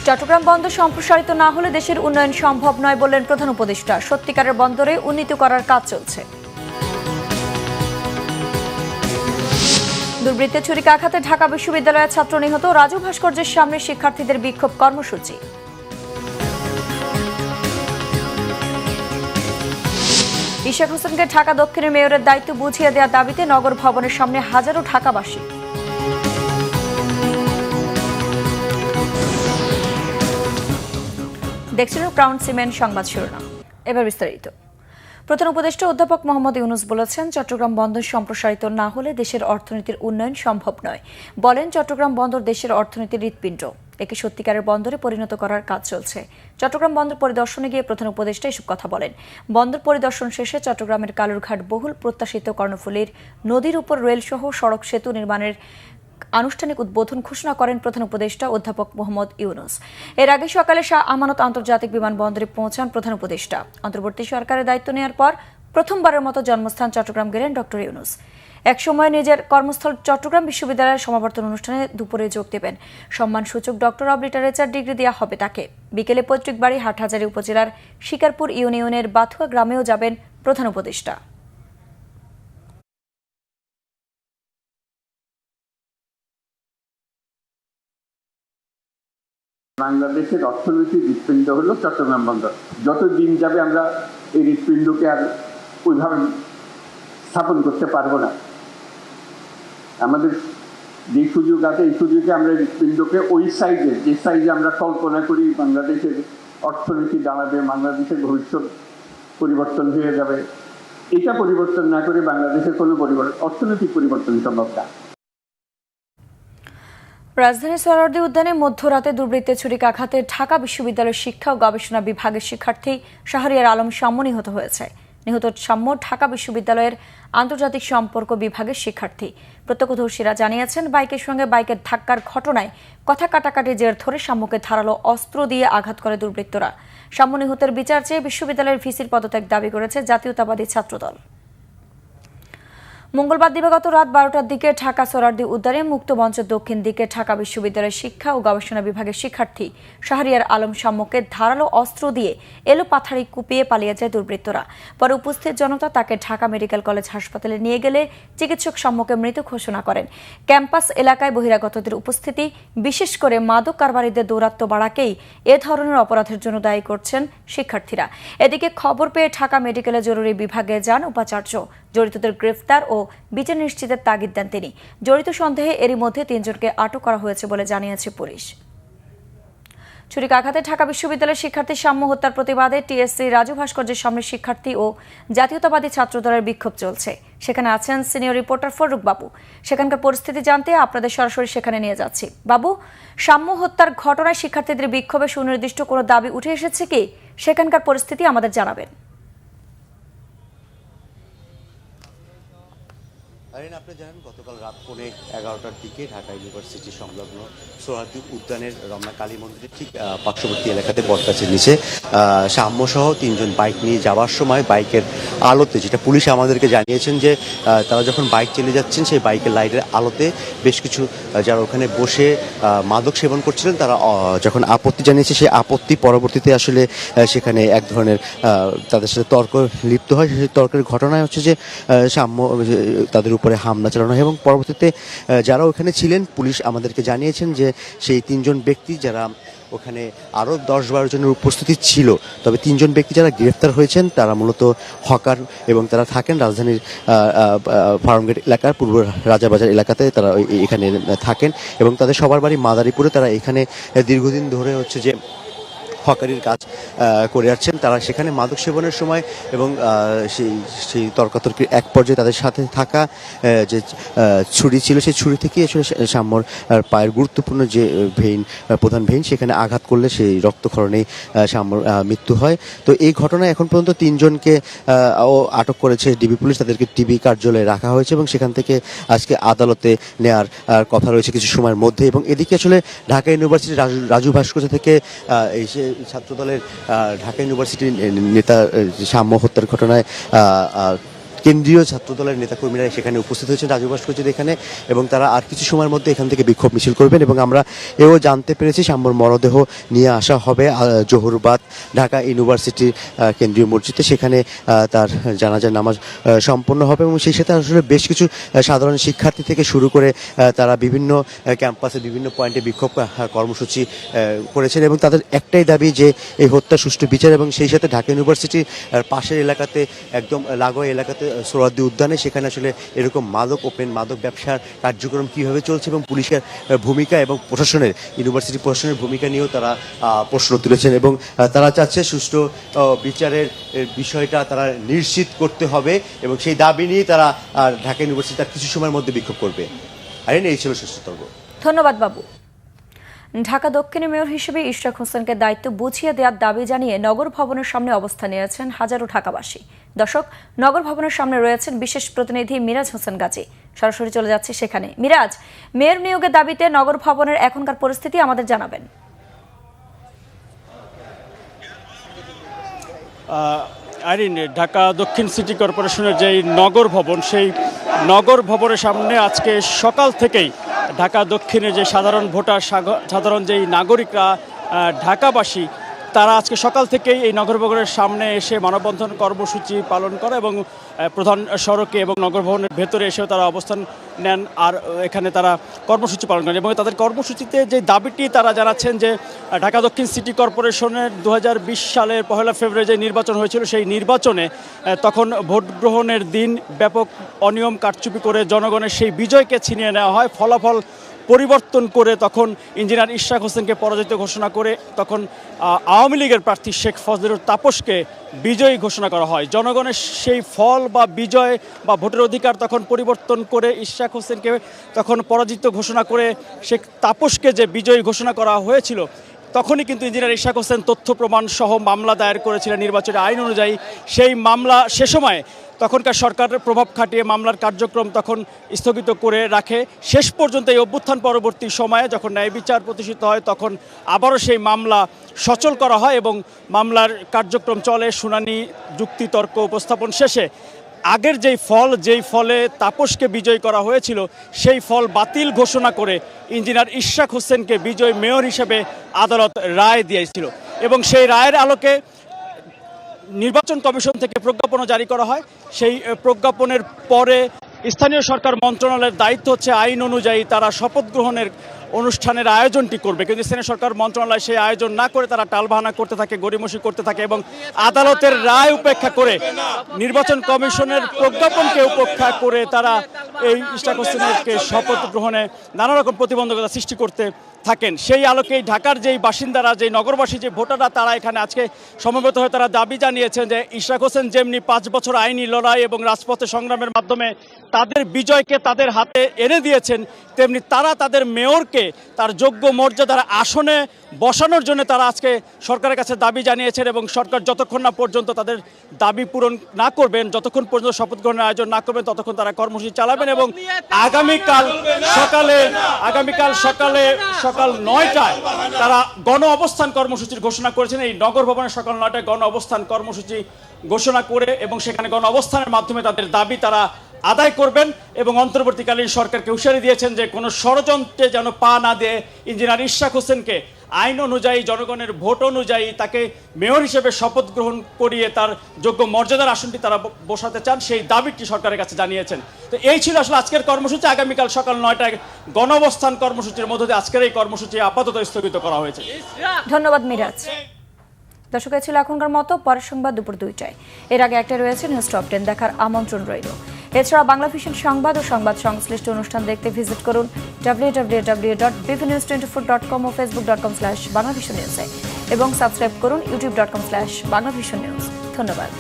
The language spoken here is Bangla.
চট্টগ্রাম বন্দর সম্প্রসারিত না হলে দেশের উন্নয়ন সম্ভব নয় বললেন প্রধান উপদেষ্টা। সত্যিকারের বন্দরে উন্নীত করার কাজ চলছে। দুর্বৃত্তের ছুরিকাঘাতে ঢাকা বিশ্ববিদ্যালয়ের ছাত্র নিহত, রাজু ভাস্কর্যের সামনে শিক্ষার্থীদের বিক্ষোভ কর্মসূচি। ইশাক হোসেনকে ঢাকা দক্ষিণের মেয়রের দায়িত্ব বুঝিয়ে দেওয়ার দাবিতে নগর ভবনের সামনে হাজারো ঢাকাবাসী। দেখছিলেন ক্রাউন সিমেন্ট সংবাদ শিরোনাম, এবার বিস্তারিত। প্রধান উপদেষ্টা অধ্যাপক মোহাম্মদ ইউনূস বলেছেন, চট্টগ্রাম বন্দর সম্প্রসারিত না হলে দেশের অর্থনীতির উন্নয়ন সম্ভব নয়। বলেন, চট্টগ্রাম বন্দর দেশের অর্থনীতির হৃৎপিণ্ড, একে সত্যিকারের বন্দরে পরিণত করার কাজ চলছে। চট্টগ্রাম বন্দর পরিদর্শনে গিয়ে প্রধান উপদেষ্টা এসব কথা বলেন। বন্দর পরিদর্শন শেষে চট্টগ্রামের কালুরঘাট বহুল প্রত্যাশিত কর্ণফুলীর নদীর উপর রেলসহ সড়ক সেতু নির্মাণের আনুষ্ঠানিক উদ্বোধন ঘোষণা করেন প্রধান উপদেষ্টা অধ্যাপক মোহাম্মদ ইউনূস। এর আগে সকালে শাহ আমানত আন্তর্জাতিক বিমানবন্দরে পৌঁছান প্রধান উপদেষ্টা। অন্তর্বর্তী সরকারের দায়িত্ব নেওয়ার পর প্রথমবারের মতো জন্মস্থান চট্টগ্রাম গেলেন ডক্টর ইউনূস। একসময় নিজের কর্মস্থল চট্টগ্রাম বিশ্ববিদ্যালয়ের সমাবর্তন অনুষ্ঠানে দুপুরে যোগ দেবেন। সম্মানসূচক ডক্টর অব লিটারেচার ডিগ্রি দেওয়া হবে তাকে। বিকেলে পৈতৃক বাড়ি হাটহাজারী উপজেলার শিকারপুর ইউনিয়নের বাথুয়া গ্রামেও যাবেন প্রধান উপদেষ্টা। বাংলাদেশের অর্থনৈতিক হৃৎপিণ্ড হলো চট্টগ্রাম বন্দর। যত দিন যাবে আমরা এই হৃৎপিণ্ডকে আর ওইভাবে স্থাপন করতে পারবো না। আমাদের যে সুযোগ আছে, এই সুযোগে আমরা হৃৎপিণ্ডকে ওই সাইজে, যে সাইজে আমরা কল্পনা করি বাংলাদেশের অর্থনীতি দাঁড়াবে, বাংলাদেশের ভবিষ্যৎ পরিবর্তন হয়ে যাবে, এটা পরিবর্তন না করে বাংলাদেশের কোনো অর্থনৈতিক পরিবর্তন সম্ভব না। রাজধানীর সোহরাওয়ার্দী উদ্যানে মধ্যরাতে দুর্বৃত্তের ছুরিকাঘাতে ঢাকা বিশ্ববিদ্যালয়ের শিক্ষা ও গবেষণা বিভাগের শিক্ষার্থী শাহরিয়ার আলম শাম্য নিহত হয়েছে। নিহত শাম্য ঢাকা বিশ্ববিদ্যালয়ের আন্তর্জাতিক সম্পর্ক বিভাগের শিক্ষার্থী। প্রত্যক্ষদর্শীরা জানিয়েছেন, বাইকের সঙ্গে বাইকের ধাক্কার ঘটনায় কথা কাটাকাটি জের ধরে শাম্যকে ধারালো অস্ত্র দিয়ে আঘাত করে দুর্বৃত্তরা। শাম্য নিহতের বিচার চেয়ে বিশ্ববিদ্যালয়ের ভিসির পদত্যাগ দাবি করেছে জাতীয়তাবাদী ছাত্রদল। মঙ্গলবার দিবাগত রাত 12টার দিকে ঢাকা সোহরাওয়ার্দী উদ্যানে মুক্ত মঞ্চ দক্ষিণ দিকে ঢাকা বিশ্ববিদ্যালয়ের শিক্ষা ও গবেষণা বিভাগের শিক্ষার্থী শাহরিয়ার আলম শাম্যকে ধারালো অস্ত্র দিয়ে এলোপাথাড়ি কুপিয়ে পালিয়ে যায় দুর্বৃত্তরা। পরে উপস্থিত জনতা তাকে ঢাকা মেডিকেল কলেজ হাসপাতালে নিয়ে গেলে চিকিৎসক শাম্যকে মৃত ঘোষণা করেন। ক্যাম্পাস এলাকায় বহিরাগতদের উপস্থিতি, বিশেষ করে মাদক কারবারিদের দৌরাত্ম্য বাড়াকেই এ ধরনের অপরাধের জন্য দায়ী করছেন শিক্ষার্থীরা। এদিকে খবর পেয়ে ঢাকা মেডিকেলে জরুরি বিভাগে যান উপাচার্য। জড়িতদের গ্রেফতার ও বিচার নিশ্চিতের তাগিদ দেন তিনি। জড়িত সন্দেহে এরই মধ্যে 3 জনকে আটক করা হয়েছে বলে জানিয়েছে পুলিশ। ছুরিকাঘাতে ঢাকা বিশ্ববিদ্যালয়ের শিক্ষার্থী শাম্য হত্যার প্রতিবাদে টিএসসি রাজু ভাস্কর্যের সামনে শিক্ষার্থী ও জাতীয়তাবাদী ছাত্রদলের বিক্ষোভ চলছে। সেখানে আছেন সিনিয়র রিপোর্টার ফরুক বাবু। সেখানকার পরিস্থিতি জানতে আপনাদের সরাসরি সেখানে নিয়ে যাচ্ছি। বাবু, শাম্য হত্যার ঘটনায় শিক্ষার্থীদের বিক্ষোভে সুনির্দিষ্ট কোনো দাবি উঠে এসেছে কি? সেখানকার পরিস্থিতি আমাদের জানাবেন। আপনি জানেন, গতকাল রাত 11:15টার দিকে ঢাকা ইউনিভার্সিটি সংলগ্ন সোহরাওয়ার্দী উদ্যানের রমনা কালী মন্দিরের ঠিক পার্শ্ববর্তী এলাকাতে বটগাছের নিচে শাম্য সহ 3 জন বাইক নিয়ে যাওয়ার সময় বাইকের আলোতে, যেটা পুলিশ আমাদেরকে জানিয়েছেন যে তারা যখন বাইক চালিয়ে যাচ্ছেন সেই বাইকের লাইটের আলোতে বেশ কিছু যারা ওখানে বসে মাদক সেবন করছিলেন তারা যখন আপত্তি জানিয়েছে, সেই আপত্তি পরবর্তীতে আসলে সেখানে এক ধরনের তাদের সাথে তর্ক লিপ্ত হয়। সেই তর্কের ঘটনায় হচ্ছে যে শাম্য তাদের উপরে হামলা চালানো হয় এবং পরবর্তীতে যারা ওখানে ছিলেন পুলিশ আমাদেরকে জানিয়েছেন যে সেই 3 জন ব্যক্তি, যারা ওখানে আরও 10-12 জনের উপস্থিতি ছিল, তবে 3 জন ব্যক্তি যারা গ্রেফতার হয়েছেন তারা মূলত হকার এবং তারা থাকেন রাজধানীর ফার্মগেট এলাকার পূর্ব রাজাবাজার এলাকাতে। তারা এখানে থাকেন এবং তাদের সবার বাড়ি মাদারীপুরে। তারা এখানে দীর্ঘদিন ধরে হচ্ছে যে হকারির কাজ করে আসছেন। তারা সেখানে মাদক সেবনের সময় এবং সেই তর্কাতর্কির এক পর্যায়ে তাদের সাথে থাকা যে ছুরি ছিল, সেই ছুরি থেকে আসলে শাম্যর পায়ের গুরুত্বপূর্ণ যে প্রধান ভেইন সেখানে আঘাত করলে সেই রক্তক্ষরণেই শাম্যর মৃত্যু হয়। তো এই ঘটনায় এখন পর্যন্ত 3 জনকে আটক করেছে ডিবি পুলিশ। তাদেরকে ডিবি কার্যালয়ে রাখা হয়েছে এবং সেখান থেকে আজকে আদালতে নেওয়ার কথা রয়েছে কিছু সময়ের মধ্যে। এবং এদিকে আসলে ঢাকা ইউনিভার্সিটির রাজু ভাস্কর্য থেকে ছাত্রদলের ঢাকা ইউনিভার্সিটির নেতা শাম্য হত্যার ঘটনায় কেন্দ্রীয় ছাত্রদলের নেতাকর্মীরা সেখানে উপস্থিত হয়েছেন রাজু ভাস্কর্যের এখানে, এবং তারা আর কিছু সময়ের মধ্যে এখান থেকে বিক্ষোভ মিছিল করবেন। এবং আমরা এও জানতে পেরেছি শাম্যর মরদেহ নিয়ে আসা হবে জহুরবাদ ঢাকা ইউনিভার্সিটির কেন্দ্রীয় মসজিদে, সেখানে তার জানাজার নামাজ সম্পন্ন হবে। এবং সেই সাথে আসলে বেশ কিছু সাধারণ শিক্ষার্থী থেকে শুরু করে তারা বিভিন্ন ক্যাম্পাসে বিভিন্ন পয়েন্টে বিক্ষোভ কর্মসূচি করেছেন, এবং তাদের একটাই দাবি যে এই হত্যা সুষ্ঠু বিচার। এবং সেই সাথে ঢাকা ইউনিভার্সিটির পাশের এলাকাতে একদম লাগোয়া এলাকাতে সোহরাওয়ার্দী উদ্যানে সেখানে আসলে এরকম ওপেন মাদক ব্যবসার কার্যক্রম কীভাবে চলছে এবং পুলিশের ভূমিকা এবং ইউনিভার্সিটি প্রশাসনের ভূমিকা নিয়েও তারা প্রশ্ন তুলেছেন। এবং তারা চাচ্ছে সুষ্ঠু বিচারের বিষয়টা তারা নিশ্চিত করতে হবে, এবং সেই দাবি নিয়ে তারা ঢাকা ইউনিভার্সিটি তার কিছু সময়ের মধ্যে বিক্ষোভ করবে। এই ছিল সুস্থ। ধন্যবাদ বাবু। ঢাকা দক্ষিণের মেয়র হিসেবে ইশরাক হোসেনকে দায়িত্ব বুঝিয়ে দেওয়ার দাবি জানিয়ে নগর ভবনের সামনে অবস্থান নিয়েছেন হাজারো ঢাকাবাসী। দর্শক, নগর ভবনের সামনে রয়েছেন বিশেষ প্রতিনিধি মিরাজ হোসেন গাজী। সরাসরি চলে যাচ্ছে সেখানে। মিরাজ, মেয়র নিয়োগের দাবিতে নগর ভবনের এখনকার পরিস্থিতি আমাদের জানাবেন। আইরিন, ঢাকা দক্ষিণ সিটি কর্পোরেশনের যেই নগর ভবন, সেই নগর ভবনের সামনে আজকে সকাল থেকেই ঢাকা দক্ষিণের যে সাধারণ ভোটার, সাধারণ যেই নাগরিকরা, ঢাকাবাসী, তারা আজকে সকাল থেকেই এই নগর ভবনের সামনে এসে মানববন্ধন কর্মসূচি পালন করে এবং প্রধান সড়কে এবং নগর ভবনের ভেতরে এসেও তারা অবস্থান নেন আর এখানে তারা কর্মসূচি পালন করেন। এবং তাদের কর্মসূচিতে যে দাবিটি তারা জানাচ্ছেন যে ঢাকা দক্ষিণ সিটি কর্পোরেশনের 2020 সালের 1 ফেব্রুয়ারি যে নির্বাচন হয়েছিল, সেই নির্বাচনে তখন ভোট গ্রহণের দিন ব্যাপক অনিয়ম কারচুপি করে জনগণের সেই বিজয়কে ছিনিয়ে নেওয়া হয়। ফলাফল পরিবর্তন করে তখন ইঞ্জিনিয়ার ইশরাক হোসেনকে পরাজিত ঘোষণা করে তখন আওয়ামী লীগের প্রার্থী শেখ ফজলুর তাপসকে বিজয়ী ঘোষণা করা হয়। জনগণের সেই ফল বা বিজয় বা ভোটের অধিকার তখন পরিবর্তন করে ইশরাক হোসেনকে তখন পরাজিত ঘোষণা করে শেখ তাপসকে যে বিজয়ী ঘোষণা করা হয়েছিল, তখনই কিন্তু ইঞ্জিনিয়ার ইশরাক হোসেন তথ্য প্রমাণ সহ মামলা দায়ের করেছিলেন নির্বাচনী আইন অনুযায়ী। সেই মামলা সে সময় তখনকার সরকারের প্রভাব খাটিয়ে মামলার কার্যক্রম তখন স্থগিত করে রাখে। শেষ পর্যন্ত এই অভ্যুত্থান পরবর্তী সময়ে যখন ন্যায় বিচার প্রতিষ্ঠিত হয়, তখন আবারও সেই মামলা সচল করা হয় এবং মামলার কার্যক্রম চলে। শুনানি, যুক্তিতর্ক উপস্থাপন শেষে আগের যেই ফলে তাপসকে বিজয় করা হয়েছিল, সেই ফল বাতিল ঘোষণা করে ইঞ্জিনিয়ার ইশরাক হোসেনকে বিজয় মেয়র হিসেবে আদালত রায় দিয়েছিল। এবং সেই রায়ের আলোকে নির্বাচন কমিশন থেকে প্রজ্ঞাপনও জারি করা হয়। সেই প্রজ্ঞাপনের পরে স্থানীয় সরকার মন্ত্রণালয়ের দায়িত্ব হচ্ছে আইন অনুযায়ী তারা শপথ গ্রহণের অনুষ্ঠানের আয়োজনটি করবে, কিন্তু স্থানীয় সরকার মন্ত্রণালয় সেই আয়োজন না করে তারা টালবাহানা করতে থাকে, গড়িমসি করতে থাকে এবং আদালতের রায় উপেক্ষা করে, নির্বাচন কমিশনের প্রজ্ঞাপনকে উপেক্ষা করে তারা এই ইশরাক হোসেনকে শপথ গ্রহণে নানা রকম প্রতিবন্ধকতা সৃষ্টি করতে থাকেন। সেই আলোকেই ঢাকার যেই বাসিন্দারা, যেই নগরবাসী, যে ভোটাররা, তারা এখানে আজকে সমবেত হয়ে তারা দাবি জানিয়েছেন যে ইশরাক হোসেন যেমনি 5 বছর আইনি লড়াই এবং রাজপথে সংগ্রামের মাধ্যমে তাদের বিজয়কে তাদের হাতে এনে দিয়েছেন, তেমনি তারা তাদের মেয়রকে তার যোগ্য মর্যাদার আসনে বসানোর জন্য তারা আজকে সরকারের কাছে দাবি জানিয়েছেন। এবং সরকার যতক্ষণ না পর্যন্ত তাদের দাবি পূরণ না করবেন, যতক্ষণ পর্যন্ত শপথ গ্রহণের আয়োজন না করবেন, ততক্ষণ তারা কর্মসূচি চালাবেন। এবং আগামীকাল সকালে সকাল 9টায় তারা গণ অবস্থান কর্মসূচির ঘোষণা করেছেন। এই নগর ভবনে সকাল 9টায় গণ অবস্থান কর্মসূচি ঘোষণা করে এবং সেখানে গণ অবস্থানের মাধ্যমে তাদের দাবি তারা আদায় করবেন। এবং অন্তর্বর্তীকালীন সরকারকে হুঁশিয়ারি দিয়েছেন যে কোনো ষড়যন্ত্রে যেন পা না দিয়ে ইঞ্জিনিয়ার ইশরাক হোসেনকে আইন অনুযায়ী, জনগণের ভোট অনুযায়ী তাকে মেয়র হিসেবে শপথ গ্রহণ করিয়ে তার যোগ্য মর্যাদার আসনটি তারা বসাতে চান, সেই দাবিটি সরকারের কাছে জানিয়েছেন। তো এই ছিল আসলে আজকের কর্মসূচি। আগামীকাল সকাল 9টায় গণঅবস্থান কর্মসূচির মধ্য দিয়ে আজকের এই কর্মসূচি আপাতত স্থগিত করা হয়েছে। ধন্যবাদ মিরাজ। দর্শক, ছিল এখনকার মতো। পরের সংবাদ দুপুর 2টায়। এর আগে একটা রয়েছে নিউজ টপ 10 দেখার আমন্ত্রণ রইল। এছাড়া বাংলা ভিশন সংবাদ ও সংবাদ সংশ্লিষ্ট অনুষ্ঠান দেখতে ভিজিট করুন www.bvnews24.com ও facebook.com/banglavisionnews এবং সাবস্ক্রাইব করুন youtube.com/banglavisionnews। ধন্যবাদ।